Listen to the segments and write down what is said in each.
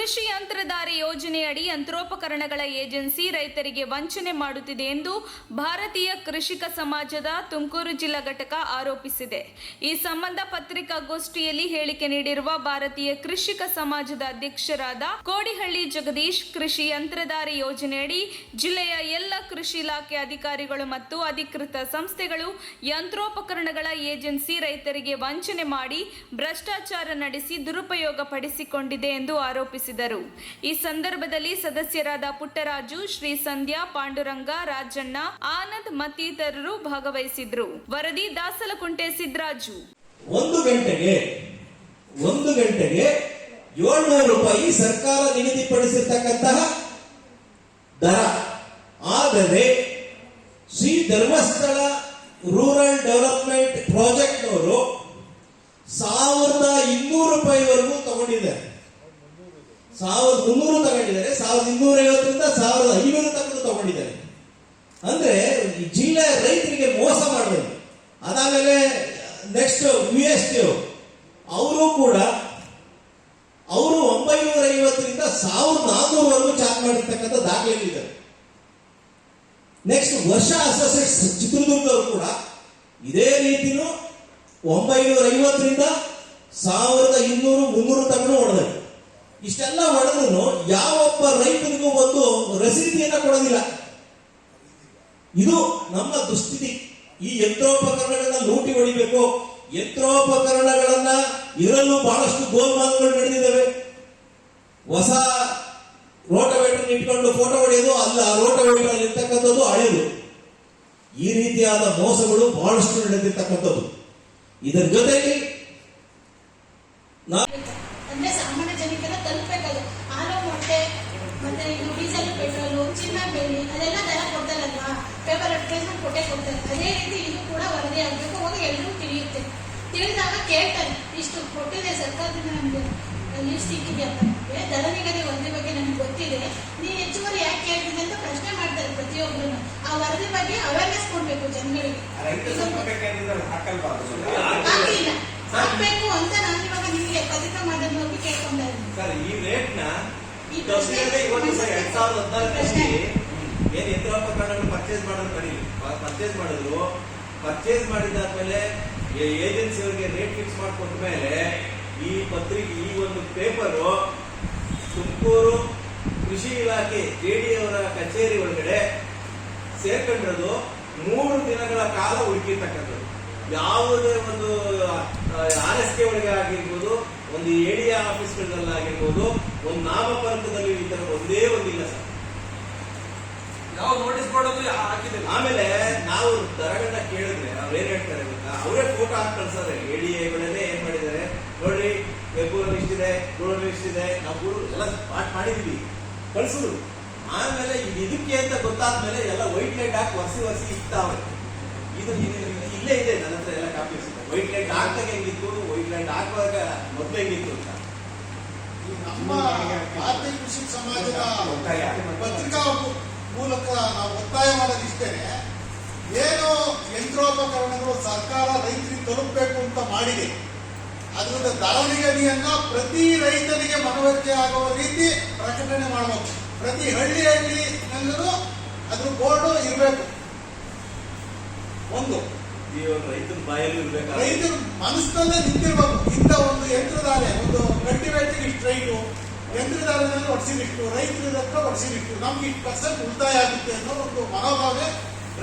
ಕೃಷಿ ಯಂತ್ರಧಾರೆ ಯೋಜನೆಯಡಿ ಯಂತ್ರೋಪಕರಣಗಳ ಏಜೆನ್ಸಿ ರೈತರಿಗೆ ವಂಚನೆ ಮಾಡುತ್ತಿದೆ ಎಂದು ಭಾರತೀಯ ಕೃಷಿಕ ಸಮಾಜದ ತುಮಕೂರು ಜಿಲ್ಲಾ ಘಟಕ ಆರೋಪಿಸಿದೆ. ಈ ಸಂಬಂಧ ಪತ್ರಿಕಾಗೋಷ್ಠಿಯಲ್ಲಿ ಹೇಳಿಕೆ ನೀಡಿರುವ ಭಾರತೀಯ ಕೃಷಿಕ ಸಮಾಜದ ಅಧ್ಯಕ್ಷರಾದ ಕೋಡಿಹಳ್ಳಿ ಜಗದೀಶ್, ಕೃಷಿ ಯಂತ್ರಧಾರೆ ಯೋಜನೆಯಡಿ ಜಿಲ್ಲೆಯ ಎಲ್ಲ ಕೃಷಿ ಇಲಾಖೆ ಅಧಿಕಾರಿಗಳು ಮತ್ತು ಅಧಿಕೃತ ಸಂಸ್ಥೆಗಳು ಯಂತ್ರೋಪಕರಣಗಳ ಏಜೆನ್ಸಿ ರೈತರಿಗೆ ವಂಚನೆ ಮಾಡಿ ಭ್ರಷ್ಟಾಚಾರ ನಡೆಸಿ ದುರುಪಯೋಗ ಪಡಿಸಿಕೊಂಡಿದೆ ಎಂದು ಆರೋಪಿಸಿದರು. ಈ ಸಂದರ್ಭದಲ್ಲಿ ಸದಸ್ಯರಾದ ಪುಟ್ಟರಾಜು, ಶ್ರೀ ಸಂಧ್ಯಾ, ಪಾಂಡುರಂಗ, ರಾಜಣ್ಣ, ಆನಂದ್ ಮತ್ತಿತರರು ಭಾಗವಹಿಸಿದ್ರು. ವರದಿ ದಾಸಲಕುಂಟೆ ಸಿದ್ದರಾಜು. ಒಂದು ಗಂಟೆಗೆ 700 ರೂಪಾಯಿ ಸರ್ಕಾರ ನಿಗದಿಪಡಿಸಿರ್ತಕ್ಕಂತಹ ದರ. ಆದರೆ Shri Dharmasthala rural development project ನವರು 1200 ರೂಪಾಯಿವರೆಗೂ ತಗೊಂಡಿದ್ದಾರೆ. 1300 ತಗೊಂಡಿದ್ದಾರೆ, 1250ರಿಂದ 1500 ತನಕ ತಗೊಂಡಿದ್ದಾರೆ. ಅಂದ್ರೆ ಜಿಲ್ಲೆಯ ರೈತರಿಗೆ ಮೋಸ ಮಾಡಬೇಕು. ಅದಾದ್ಮೇಲೆ ನೆಕ್ಸ್ಟ್ USD ಅವರು ಕೂಡ 950ರಿಂದ 1400ವರೆಗೂ ಚಾರ್ಜ್ ಮಾಡಿರ್ತಕ್ಕಂಥ ದಾಖಲೆಗಳಿದ್ದಾರೆ. ನೆಕ್ಸ್ಟ್ ವರ್ಷ ಅಸೋಸಿಯೇಟ್ಸ್ ಚಿತ್ರದುರ್ಗ ಅವರು ಕೂಡ ಇದೇ ರೀತಿನೂ 950ರಿಂದ 1200, 300 ತನಕ ಹೊಡೆದರು. ಇಷ್ಟೆಲ್ಲ ಹೊಡೆದ್ರು ಯಾವೊಬ್ಬ ರೈತನಿಗೂ ಒಂದು ರಸೀದಿಯನ್ನ ಕೊಡೋದಿಲ್ಲ. ಇದು ನಮ್ಮ ದುಸ್ಥಿತಿ. ಈ ಯಂತ್ರೋಪಕರಣಗಳನ್ನ ಲೂಟಿ ಹೊಡಿಬೇಕು. ಯಂತ್ರೋಪಕರಣಗಳನ್ನ ಇದರಲ್ಲೂ ಬಹಳಷ್ಟು ಗೋಲ್ಮಾಲ್ಗಳು ನಡೆದಿದ್ದಾವೆ. ಹೊಸ ರೋಟೋವೇಟರ್ ಇಟ್ಕೊಂಡು ಫೋಟೋ ಹೊಡೆಯೋದು ಅಲ್ಲ, ರೋಟೋವೇಟರ್ ಇರ್ತಕ್ಕಂಥದ್ದು ಹಳೆಯದು. ಈ ರೀತಿಯಾದ ಮೋಸಗಳು ಬಹಳಷ್ಟು ನಡೆದಿರ್ತಕ್ಕಂಥದ್ದು. ಇದರ ಜೊತೆಗೆ ಅಂದ್ರೆ ಸಾಮಾನ್ಯ ಜನಕ್ಕೆಲ್ಲ ತಲುಪಬೇಕಲ್ಲ. ಹಾಲು, ಮೊಟ್ಟೆ, ಮತ್ತೆ ಡೀಸೆಲ್, ಪೆಟ್ರೋಲು, ಚಿನ್ನ, ಬೆಳ್ಳಿ ಅದೆಲ್ಲ ದರ ಕೊಡ್ತಾರಲ್ವಾ, ಪೇಪರ್ ಅಡ್ವರ್ಟೈಸ್ಮೆಂಟ್ ಕೊಟ್ಟೆ ಕೊಡ್ತಾರೆ. ಅದೇ ರೀತಿ ಇದು ಕೂಡ ವರದಿ ಆಗಬೇಕು. ಹೋಗಿ ಎಲ್ಲರೂ ತಿಳಿಯುತ್ತೆ. ತಿಳಿದಾಗ ಕೇಳ್ತಾರೆ, ಇಷ್ಟು ಕೊಟ್ಟಿದೆ ಸರ್ಕಾರದಿಂದ ನಮ್ಗೆ ಲಿಸ್ಟ್ ಸಿಕ್ಕಿದೆ ಅಂತ. ದರ ನಿಗದಿ ವರದಿ ಬಗ್ಗೆ ನಮ್ಗೆ ಗೊತ್ತಿದೆ, ನೀನು ಹೆಚ್ಚುವರಿ ಯಾಕೆ ಕೇಳ್ತಿದೆ ಅಂತ ಪ್ರಶ್ನೆ ಮಾಡ್ತಾರೆ ಪ್ರತಿಯೊಬ್ಬರು. ಆ ವರದಿ ಬಗ್ಗೆ ಅವೇರ್ನೆಸ್ ಕೊಡ್ಬೇಕು ಜನಗಳಿಗೆ. ಆಗಿಲ್ಲ ಹಾಕ್ಬೇಕು ಅಂತ ನಾನು ಇವಾಗ ನಿಮಗೆ ಪತ್ರಿಕಾ ಮಾಧ್ಯಮ ಬಗ್ಗೆ ಕೇಳ್ಕೊಂತಾ ಇದ್ದೀನಿ. ಈ ರೇಟ್ ನ 2014 ಏನ್ ಯಂತ್ರೋಪಕರಣಗಳು ಪರ್ಚೇಸ್ ಮಾಡಿದ್ರು. ಪರ್ಚೇಸ್ ಮಾಡಿದಾದ್ಮೇಲೆ ಏಜೆನ್ಸಿ ಅವರಿಗೆ ರೇಟ್ ಫಿಕ್ಸ್ ಮಾಡಿಕೊಟ್ಟ ಮೇಲೆ ಈ ಪತ್ರಿಕೆ, ಈ ಒಂದು ಪೇಪರ್ ತುಮಕೂರು ಕೃಷಿ ಇಲಾಖೆ JD ಅವರ ಕಚೇರಿ ಒಳಗಡೆ ಸೇರ್ಕೊಂಡಿರೋದು 3 ದಿನಗಳ ಕಾಲ ಹುಡುಕಿರ್ತಕ್ಕಂಥದ್ದು. ಯಾವುದೇ ಒಂದು RSK ಒಳಗೆ ಆಗಿರ್ಬೋದು, ಒಂದು ADA ಆಫೀಸ್ಗಳಲ್ಲಾಗಿರ್ಬೋದು, ಒಂದು ನಾಮಫಲಕದಲ್ಲಿ ಈ ತರ ಒಂದೇ ಒಂದಿಲ್ಲ ಸರ್. ಯಾವ ನೋಟಿಸ್ ಮಾಡೋದು ಹಾಕಿದ್ರೆ ಆಮೇಲೆ ನಾವು ದರಗಳನ್ನ ಕೇಳಿದ್ರೆ ಅವ್ರು ಏನ್ ಹೇಳ್ತಾರೆ ಗೊತ್ತಾ, ಅವರೇ ಫೋಟೋ ಹಾಕಿ ಕಳ್ಸೋರೆ. ADAಗಳನ್ನೇ ಏನ್ ಮಾಡಿದ್ದಾರೆ ನೋಡ್ರಿ, ವೆಬ್ಬೂರಲ್ಲಿ ಇಷ್ಟಿದೆ, ಗೂಡಲ್ಲಿ ಇಷ್ಟಿದೆ, ನಾವು ಎಲ್ಲ ಪಾಠ ಮಾಡಿದ್ವಿ, ಕಳ್ಸಿದ್ರು. ಆಮೇಲೆ ಇದಕ್ಕೆ ಅಂತ ಗೊತ್ತಾದ್ಮೇಲೆ ಎಲ್ಲ ವೈಟ್ ಲೈಟ್ ಹಾಕಿ ವರ್ಷಿ ಇರ್ತಾವೆ. ಇದು ಇಲ್ಲೇ ಇದೆ ನನ್ನ ಹತ್ರ ಎಲ್ಲ ಕಾಪೀಸ್. ವೈಟ್ ಲೈಟ್ ಹಾಕ್ದಾಗ ಹೆಂಗಿತ್ತು, ವೈಟ್ ಲೈಟ್ ಹಾಕುವಾಗ ಮೊದಲು ಹೆಂಗಿತ್ತು ಅಂತ ನಮ್ಮ ಭಾರತೀಯ ಕೃಷಿ ಸಮಾಜದ ಪತ್ರಿಕಾ ಮೂಲಕ ನಾವು ಒತ್ತಾಯ ಮಾಡೋದಿಷ್ಟೇನೆ. ಏನು ಯಂತ್ರೋಪಕರಣಗಳು ಸರ್ಕಾರ ರೈತರಿಗೆ ತಲುಪಬೇಕು ಅಂತ ಮಾಡಿದೆ, ಅದರ ದರ ನಿಗದಿಯನ್ನ ಪ್ರತಿ ರೈತನಿಗೆ ಮನವರಿಕೆ ಆಗುವ ರೀತಿ ಪ್ರಕಟಣೆ ಮಾಡಬೇಕು. ಪ್ರತಿ ಹಳ್ಳಿನಲ್ಲೂ ಅದ್ರ ಬೋರ್ಡು ಇರಬೇಕು. ಒಂದು ರೈತರ ಬಾಯಲ್ಲಿ ಇರ್ಬೇಕು, ರೈತರ ಮನಸ್ಸಿನಲ್ಲೇ ನಿಂತಿರ್ಬೇಕು. ಇಂಥ ಒಂದು ಯಂತ್ರಧಾರೆ, ಒಂದು ಕಲ್ಟಿವೇಟರ್ ಇಷ್ಟು ರೈಟು, ಯಂತ್ರಧಾರದಲ್ಲಿ ಹೊಡಿಸಿದಿಷ್ಟು, ರೈತರ ಹತ್ರ ಹೊಡಿಸಿದಿಷ್ಟು, ನಮ್ಗೆ ಇಷ್ಟು % ಉಳಿತಾಯ ಆಗುತ್ತೆ ಅನ್ನೋ ಒಂದು ಮನೋಭಾವ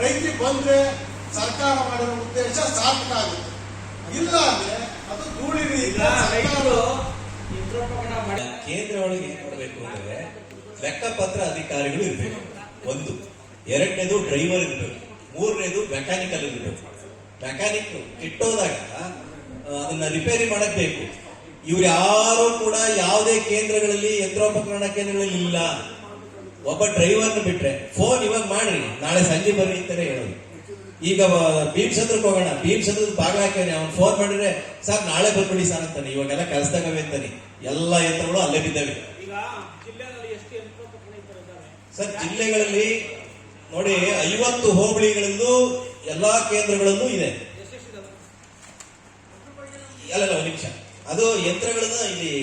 ರೈತರಿಗೆ ಬಂದ್ರೆ ಸರ್ಕಾರ ಮಾಡಿರೋ ಉದ್ದೇಶ ಸಾರ್ಥಕ ಆಗುತ್ತೆ. ಇಲ್ಲ ಅಂದ್ರೆ ಅದು ಧೂಳಿ ಕೇಂದ್ರ ಒಳಗೆ ಏನ್ ಮಾಡಬೇಕು ಅಂದ್ರೆ ಲೆಕ್ಕಪತ್ರ ಅಧಿಕಾರಿಗಳು ಇರ್ಬೇಕು. ಒಂದು. ಎರಡನೇದು ಡ್ರೈವರ್ ಇರ್ಬೇಕು. ಮೂರನೇದು ಮೆಕ್ಯಾನಿಕಲ್ ಇರಬೇಕು. ಮೆಕ್ಯಾನಿಕ್ ಇಟ್ಟೋದಾಗ ಅದನ್ನ ರಿಪೇರಿ ಮಾಡಕ್ ಬೇಕು. ಇವ್ರು ಯಾರು ಕೂಡ ಯಾವುದೇ ಕೇಂದ್ರಗಳಲ್ಲಿ, ಯಂತ್ರೋಪಕರಣ ಕೇಂದ್ರಗಳಲ್ಲಿ ಇಲ್ಲ. ಒಬ್ಬ ಡ್ರೈವರ್ನ ಬಿಟ್ರೆ ಫೋನ್ ಇವಾಗ ಮಾಡ್ರಿ, ನಾಳೆ ಸಂಜೆ ಬರ್ರಿ ಅಂತಾನೆ ಹೇಳೋದು. ಈಗ ಭೀಮಸಂದ್ರಕ್ಕೆ ಹೋಗೋಣ, ಭೀಮಸಂದ್ರದ ಭಾಗ ಹಾಕ್ಯಾನೆ, ಅವ್ನು ಫೋನ್ ಮಾಡಿದ್ರೆ ಸರ್ ನಾಳೆ ಬರ್ಬಿಡಿ ಸರ್ ಅಂತಾನೆ. ಇವಾಗೆಲ್ಲ ಕೆಲಸದಾಗವೆ ಅಂತಾನೆ. ಎಲ್ಲ ಯಂತ್ರಗಳು ಅಲ್ಲೇ ಬಿದ್ದಾವೆ. ಸರ್ ಜಿಲ್ಲೆಗಳಲ್ಲಿ ನೋಡಿ 50 ಹೋಬಳಿಗಳಲ್ಲೂ ಎಲ್ಲಾ ಕೇಂದ್ರಗಳಲ್ಲೂ ಇದೆ. ಅಲ್ಲ ಒಂದು ನಿಮಿಷ, ಅದು ಯಂತ್ರಗಳನ್ನ ಇಲ್ಲಿ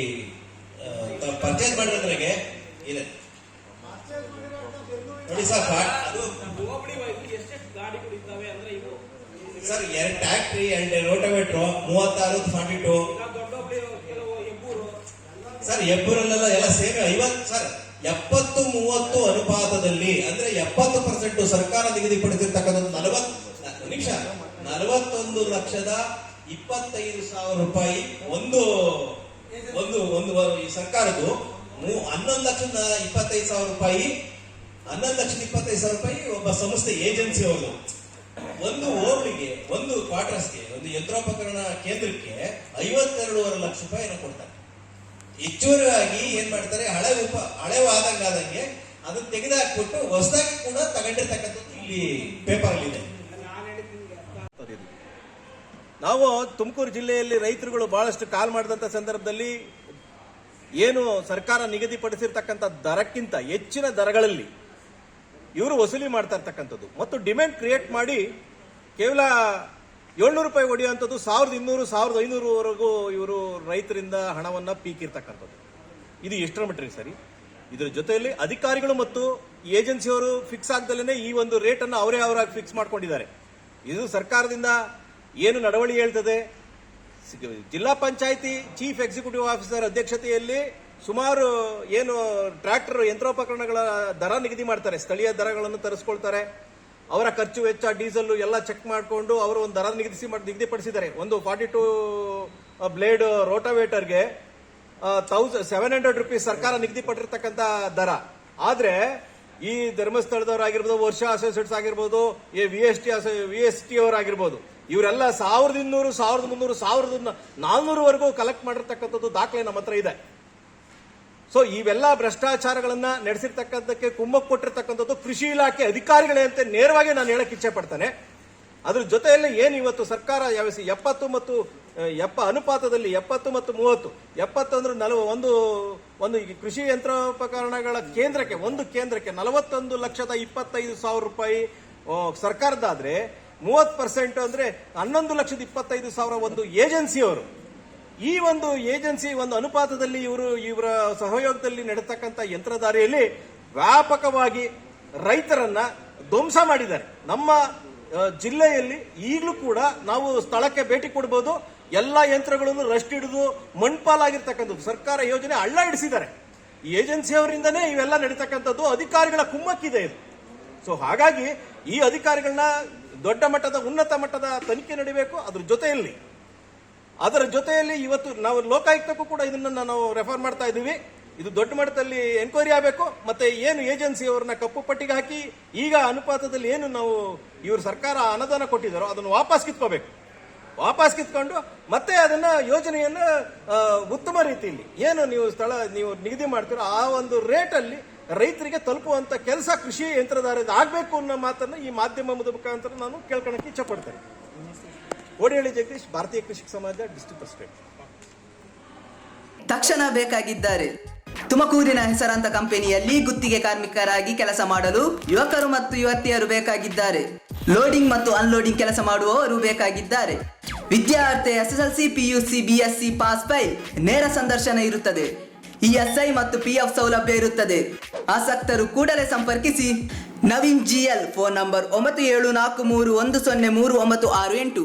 ಪರ್ಚೇಸ್ ಮಾಡಿದ್ರಿಗೆ ಇದೆ ನೋಡಿ ಸರ್. ಅದು ಹೋಬಳಿ ವೈಸ್ ಎಷ್ಟೆಷ್ಟು ಗಾಡಿಗಳು ಇದ್ದಾವೆ ಅಂದ್ರೆ ಇವು ಸರ್ 2 ಟ್ಯಾಕ್ಟ್ರಿ 2 ರೋಟೋವೇಟ್ರು 36 42 ದೊಡ್ಡ ಹೋಬಳಿ ಕೆಲವು ಹೆಬ್ಬೂರು ಸರ್. ಹೆಬ್ಬೂರಲ್ಲೆಲ್ಲ ಎಲ್ಲ ಸೇರಿ 50 ಸರ್ 70-30 ಅನುಪಾತದಲ್ಲಿ ಅಂದ್ರೆ 70% ಸರ್ಕಾರ ನಿಗದಿಪಡಿಸಿರ್ತಕ್ಕಂಥದ್ದು 41,25,000 ರೂಪಾಯಿ ಒಂದು ಈ ಸರ್ಕಾರದ್ದು 11,25,000 ರೂಪಾಯಿ 11,25,000 ರೂಪಾಯಿ ಒಬ್ಬ ಸಂಸ್ಥೆ ಏಜೆನ್ಸಿ ಅವರು ಒಂದು ಹೋಬಳಿಗೆ ಒಂದು ಕ್ವಾರ್ಟರ್ಸ್ಗೆ ಒಂದು ಯಂತ್ರೋಪಕರಣ ಕೇಂದ್ರಕ್ಕೆ 52.5 ಲಕ್ಷ ರೂಪಾಯಿನ ಕೊಡ್ತಾರೆ. ಹೆಚ್ಚುವರಿಯಾಗಿ ಏನ್ ಮಾಡ್ತಾರೆ, ಹಳೆವಾದಂಗೆ ಅದನ್ನ ತೆಗೆದುಹಾಕ್ಬಿಟ್ಟು ಹೊಸದಾಗಿ ಕೂಡ ತಗೊಂಡಿರ್ತಕ್ಕಂಥದ್ದು ಇಲ್ಲಿ ಪೇಪರ್ ಅಲ್ಲಿ ಇದೆ. ನಾವು ತುಮಕೂರು ಜಿಲ್ಲೆಯಲ್ಲಿ ರೈತರುಗಳು ಬಹಳಷ್ಟು ಕಾಲ್ ಮಾಡಿದಂತ ಸಂದರ್ಭದಲ್ಲಿ ಏನು ಸರ್ಕಾರ ನಿಗದಿಪಡಿಸಿರ್ತಕ್ಕಂಥ ದರಕ್ಕಿಂತ ಹೆಚ್ಚಿನ ದರಗಳಲ್ಲಿ ಇವರು ವಸೂಲಿ ಮಾಡ್ತಾ ಇರ್ತಕ್ಕಂಥದ್ದು ಮತ್ತು ಡಿಮ್ಯಾಂಡ್ ಕ್ರಿಯೇಟ್ ಮಾಡಿ ಕೇವಲ 700 ರೂಪಾಯಿ ಹೊಡೆಯುವಂಥದ್ದು 1,200-1,500ವರೆಗೂ ಇವರು ರೈತರಿಂದ ಹಣವನ್ನ ಪೀಕಿರ್ತಕ್ಕಂಥದ್ದು. ಇದು ಎಷ್ಟರ ಮಟ್ಟಿಗೆ ಸರಿ? ಇದರ ಜೊತೆಯಲ್ಲಿ ಅಧಿಕಾರಿಗಳು ಮತ್ತು ಏಜೆನ್ಸಿಯವರು ಫಿಕ್ಸ್ ಆಗದಲ್ಲೇ ಈ ಒಂದು ರೇಟ್ ಅನ್ನು ಅವರಾಗಿ ಫಿಕ್ಸ್ ಮಾಡ್ಕೊಂಡಿದ್ದಾರೆ. ಇದು ಸರ್ಕಾರದಿಂದ ಏನು ನಡವಳಿ ಹೇಳ್ತದೆ, ಜಿಲ್ಲಾ ಪಂಚಾಯಿತಿ ಚೀಫ್ ಎಕ್ಸಿಕ್ಯೂಟಿವ್ ಆಫೀಸರ್ ಅಧ್ಯಕ್ಷತೆಯಲ್ಲಿ ಸುಮಾರು ಏನು ಟ್ರ್ಯಾಕ್ಟರ್ ಯಂತ್ರೋಪಕರಣಗಳ ದರ ನಿಗದಿ ಮಾಡ್ತಾರೆ, ಸ್ಥಳೀಯ ದರಗಳನ್ನು ತರಿಸ್ಕೊಳ್ತಾರೆ. ಅವರ ಖರ್ಚು ವೆಚ್ಚ ಡೀಸೆಲ್ ಎಲ್ಲ ಚೆಕ್ ಮಾಡಿಕೊಂಡು ಅವರು ಒಂದು ದರ ನಿಗದಿಪಡಿಸಿದ್ದಾರೆ. ಒಂದು 42 ಬ್ಲೇಡ್ ರೋಟಾವೇಟರ್ಗೆ 700 ರೂಪೀಸ್ ಸರ್ಕಾರ ನಿಗದಿಪಟ್ಟಿರ್ತಕ್ಕಂಥ ದರ. ಆದ್ರೆ ಈ ಧರ್ಮಸ್ಥಳದವರಾಗಿರ್ಬೋದು, ವರ್ಷ ಅಸೋಸಿಯೇಟ್ಸ್ ಆಗಿರ್ಬೋದು, VST ಅವರಾಗಿರ್ಬೋದು, ಇವರೆಲ್ಲ 1,200, 1,300, 1,400ವರೆಗೂ ಕಲೆಕ್ಟ್ ಮಾಡಿರ್ತಕ್ಕಂಥದ್ದು ದಾಖಲೆ ನಮ್ಮ ಹತ್ರ ಇದೆ. ಸೊ ಇವೆಲ್ಲ ಭ್ರಷ್ಟಾಚಾರಗಳನ್ನ ನಡೆಸಿರ್ತಕ್ಕಂಥಕ್ಕೆ ಕುಮ್ಮಕ್ಕು ಕೊಟ್ಟಿರ್ತಕ್ಕಂಥದ್ದು ಕೃಷಿ ಇಲಾಖೆ ಅಧಿಕಾರಿಗಳೇ ಅಂತ ನೇರವಾಗಿ ನಾನು ಹೇಳಕ್ ಇಚ್ಛೆ ಪಡ್ತೇನೆ. ಅದ್ರ ಜೊತೆಯಲ್ಲಿ ಏನು ಇವತ್ತು ಸರ್ಕಾರ 70 ಮತ್ತು ಅನುಪಾತದಲ್ಲಿ 70 ಮತ್ತು 30, 70 ಅಂದ್ರೆ ಒಂದು ಕೃಷಿ ಯಂತ್ರೋಪಕರಣಗಳ ಕೇಂದ್ರಕ್ಕೆ 41,25,000 ರೂಪಾಯಿ ಸರ್ಕಾರದಾದ್ರೆ 30% ಅಂದ್ರೆ 11,25,000 ಒಂದು ಏಜೆನ್ಸಿಯವರು. ಈ ಒಂದು ಏಜೆನ್ಸಿ ಒಂದು ಅನುಪಾತದಲ್ಲಿ ಇವರ ಸಹಯೋಗದಲ್ಲಿ ನಡೆತಕ್ಕಂಥ ಯಂತ್ರಧಾರಿಯಲ್ಲಿ ವ್ಯಾಪಕವಾಗಿ ರೈತರನ್ನ ಧ್ವಂಸ ಮಾಡಿದ್ದಾರೆ. ನಮ್ಮ ಜಿಲ್ಲೆಯಲ್ಲಿ ಈಗಲೂ ಕೂಡ ನಾವು ಸ್ಥಳಕ್ಕೆ ಭೇಟಿ ಕೊಡಬಹುದು. ಎಲ್ಲಾ ಯಂತ್ರಗಳನ್ನು ರಸ್ಟ್ ಹಿಡಿದು ಮಣ್ಪಾಲಾಗಿರ್ತಕ್ಕಂಥದ್ದು ಸರ್ಕಾರ ಯೋಜನೆ ಹಳ್ಳ ಹಿಡಿಸಿದ್ದಾರೆ. ಈ ಏಜೆನ್ಸಿಯವರಿಂದನೇ ಇವೆಲ್ಲ ನಡೀತಕ್ಕಂಥದ್ದು. ಅಧಿಕಾರಿಗಳ ಕುಮ್ಮಕ್ಕಿದೆ ಇದು. ಸೊ ಹಾಗಾಗಿ ಈ ಅಧಿಕಾರಿಗಳನ್ನ ದೊಡ್ಡ ಮಟ್ಟದ ಉನ್ನತ ಮಟ್ಟದ ತನಿಖೆ ನಡೀಬೇಕು. ಅದರ ಜೊತೆಯಲ್ಲಿ ಇವತ್ತು ನಾವು ಲೋಕಾಯುಕ್ತಕ್ಕೂ ಕೂಡ ಇದನ್ನ ನಾವು ರೆಫರ್ ಮಾಡ್ತಾ ಇದ್ದೀವಿ. ಇದು ದೊಡ್ಡ ಮಟ್ಟದಲ್ಲಿ ಎನ್ಕ್ವೈರಿ ಆಗಬೇಕು. ಮತ್ತೆ ಏನು ಏಜೆನ್ಸಿ ಅವರನ್ನ ಕಪ್ಪು ಪಟ್ಟಿಗೆ ಹಾಕಿ ಈಗ ಅನುಪಾತದಲ್ಲಿ ಏನು ನಾವು ಇವರು ಸರ್ಕಾರ ಅನುದಾನ ಕೊಟ್ಟಿದ್ದಾರೋ ಅದನ್ನು ವಾಪಸ್ ಕಿತ್ಕೊಂಡು ಮತ್ತೆ ಅದನ್ನ ಯೋಜನೆಯನ್ನ ಉತ್ತಮ ರೀತಿಯಲ್ಲಿ ಏನು ನೀವು ನಿಗದಿ ಮಾಡ್ತೀರೋ ಆ ಒಂದು ರೇಟ್ ಅಲ್ಲಿ ರೈತರಿಗೆ ತಲುಪುವಂತ ಕೆಲಸ ಕೃಷಿ ಯಂತ್ರಧಾರದ ಆಗ್ಬೇಕು ಅನ್ನೋ ಮಾತನ್ನ ಈ ಮಾಧ್ಯಮದ ಮುಖಾಂತರ ನಾನು ಕೇಳ್ಕೊಳಕ್ಕೆ ಇಚ್ಛೆ ಪಡ್ತೇನೆ. ಓಡಿಹಳ್ಳಿ ಜಗದೀಶ್, ಭಾರತೀಯ ಕೃಷಿ ಸಮಾಜ, ಡಿಸ್ಟ್ರಿಕ್ಟ್ ಪ್ರೆಸಿಡೆಂಟ್. ತಕ್ಷಣ ಬೇಕಾಗಿದ್ದಾರೆ. ತುಮಕೂರಿನ ಹೆಸರಾಂತ ಕಂಪನಿಯಲ್ಲಿ ಗುತ್ತಿಗೆ ಕಾರ್ಮಿಕರಾಗಿ ಕೆಲಸ ಮಾಡಲು ಯುವಕರು ಮತ್ತು ಯುವತಿಯರು ಬೇಕಾಗಿದ್ದಾರೆ. ಲೋಡಿಂಗ್ ಮತ್ತು ಅನ್ಲೋಡಿಂಗ್ ಕೆಲಸ ಮಾಡುವವರು ಬೇಕಾಗಿದ್ದಾರೆ. ವಿದ್ಯಾರ್ಥಿ SSLC, PUC, BSc pass file. ನೇರ ಸಂದರ್ಶನ ಇರುತ್ತದೆ. ESI ಮತ್ತು PF ಸೌಲಭ್ಯ ಇರುತ್ತದೆ. ಆಸಕ್ತರು ಕೂಡಲೇ ಸಂಪರ್ಕಿಸಿ. Naveen GL, phone number 9743103968.